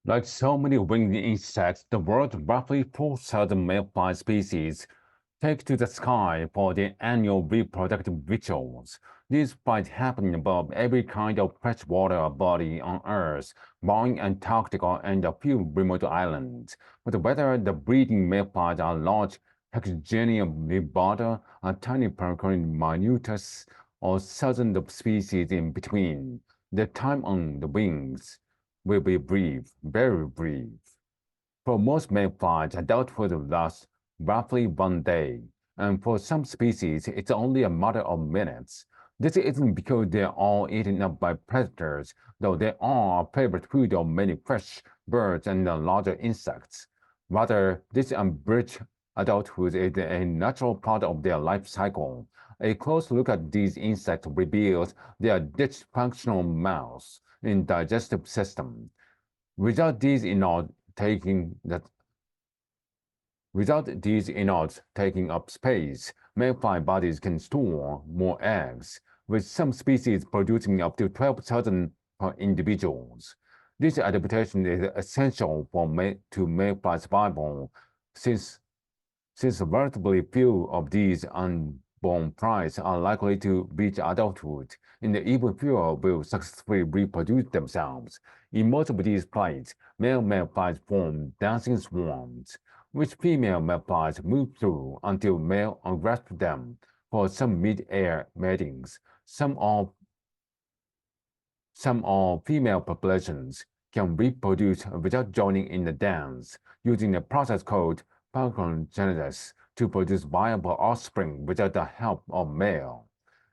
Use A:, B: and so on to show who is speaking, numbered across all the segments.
A: Like so many winged insects, the world's roughly 4,000 mayfly species take to the sky for their annual reproductive rituals. These flights happen above every kind of freshwater body on Earth, barring Antarctica and a few remote islands. But whether the breeding mayflies are large Hexagenia vibata, a tiny Paracardium minutus, or thousands of species in between, the time on the wings will be brief, very brief. For most mayflies, adulthood lasts roughly 1 day, and for some species, it's only a matter of minutes. This isn't because they're all eaten up by predators, though they are a favorite food of many fish, birds, and larger insects. Rather, this unbridged adulthood is a natural part of their life cycle. A close look at these insects reveals their dysfunctional mouths and digestive system. Without these innards taking up space, mayfly bodies can store more eggs, with some species producing up to 12,000 per individuals. This adaptation is essential to mayfly survival, since relatively few of these unborn flies are likely to reach adulthood, and even fewer will successfully reproduce themselves. In most of these flights, male mayflies form dancing swarms, which female mayflies move through until male grasps them for some mid-air matings. Some or female populations can reproduce without joining in the dance, using a process called parthenogenesis to produce viable offspring without the help of male.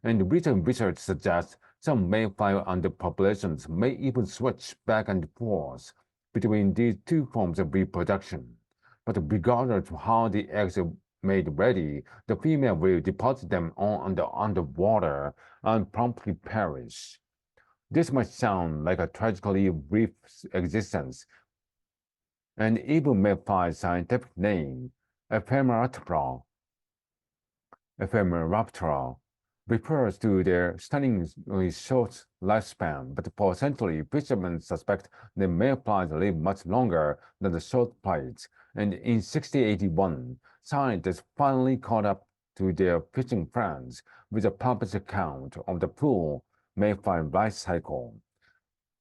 A: And recent research suggests some mayfly underpopulations may even switch back and forth between these two forms of reproduction. But regardless of how the eggs are made ready, the female will deposit them on the underwater and promptly perish. This might sound like a tragically brief existence, and even mayfly's scientific name, Ephemeroptera, refers to their stunningly short lifespan, but for centuries, fishermen suspect the mayflies live much longer than the short flights, and in 1681, scientists finally caught up to their fishing friends with a published account of the full mayfly life cycle.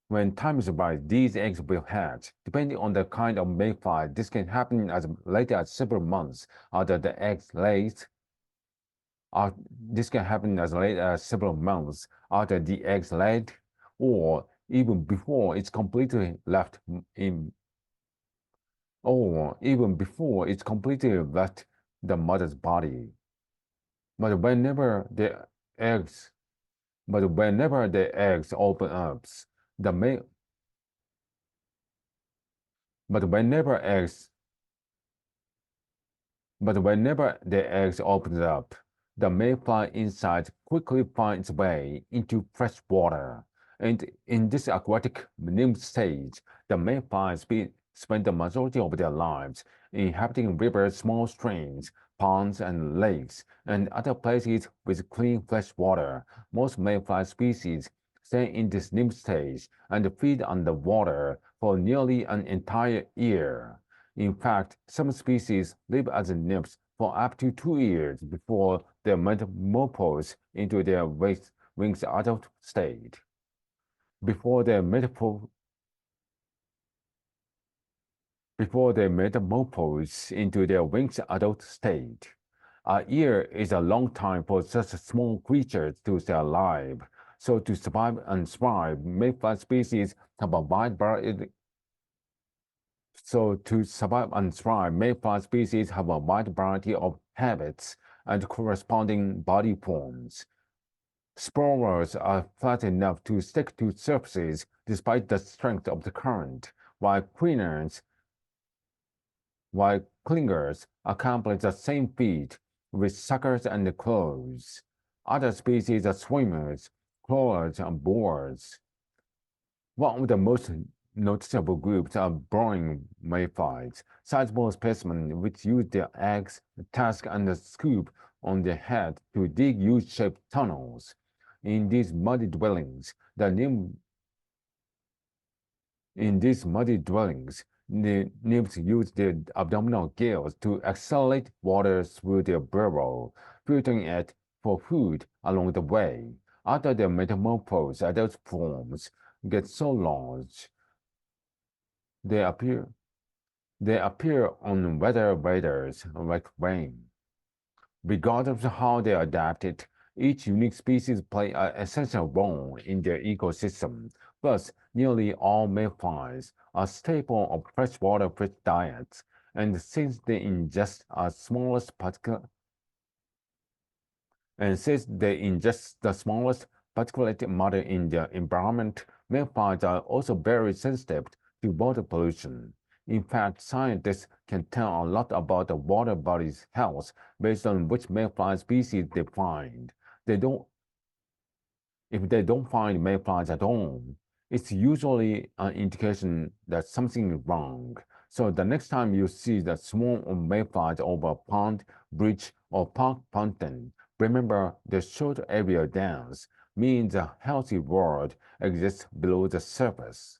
A: When time is right, these eggs will hatch. Depending on the kind of mayfly, this can happen as late as several months after the eggs laid. This can happen as late as several months after the eggs laid, or even before it's completely left in, or even before it's completely left the mother's body. But whenever the eggs, open up, the may, but whenever the eggs open up, the mayfly inside quickly finds its way into fresh water. And in this aquatic nymph stage, the mayflies spend the majority of their lives inhabiting rivers, small streams, ponds, and lakes, and other places with clean fresh water. Most mayfly species stay in this nymph stage and feed on the water for nearly an entire year. In fact, some species live as nymphs for up to 2 years before they metamorphose into their winged adult state. Before they metamorphose into their winged adult state. A year is a long time for such small creatures to stay alive. So to survive and thrive, mayfly species have a wide variety. So to survive and thrive, mayfly species have a wide variety of habits and corresponding body forms. Spores are flat enough to stick to surfaces despite the strength of the current, while clingers accomplish the same feat with suckers and claws. Other species are swimmers, crawlers, and borers. One of the most noticeable groups are burrowing mayflies, sizable specimens which use their eggs, tusk, and the scoop on their head to dig U-shaped tunnels. In these muddy dwellings, In these muddy dwellings, the nymphs use their abdominal gills to accelerate water through their burrow, filtering it for food along the way. After their metamorphose, adult forms get so large, they appear on weather radars like rain. Regardless of how they adapted, each unique species play an essential role in their ecosystem. Plus, nearly all mayflies are a staple of freshwater fish diets, and since they ingest the smallest particulate matter in their environment, mayflies are also very sensitive to water pollution. In fact, scientists can tell a lot about the water body's health based on which mayfly species they find. If they don't find mayflies at all, it's usually an indication that something is wrong. So the next time you see the swarm of mayflies over a pond, bridge, or park fountain, remember the short area dance means a healthy world exists below the surface.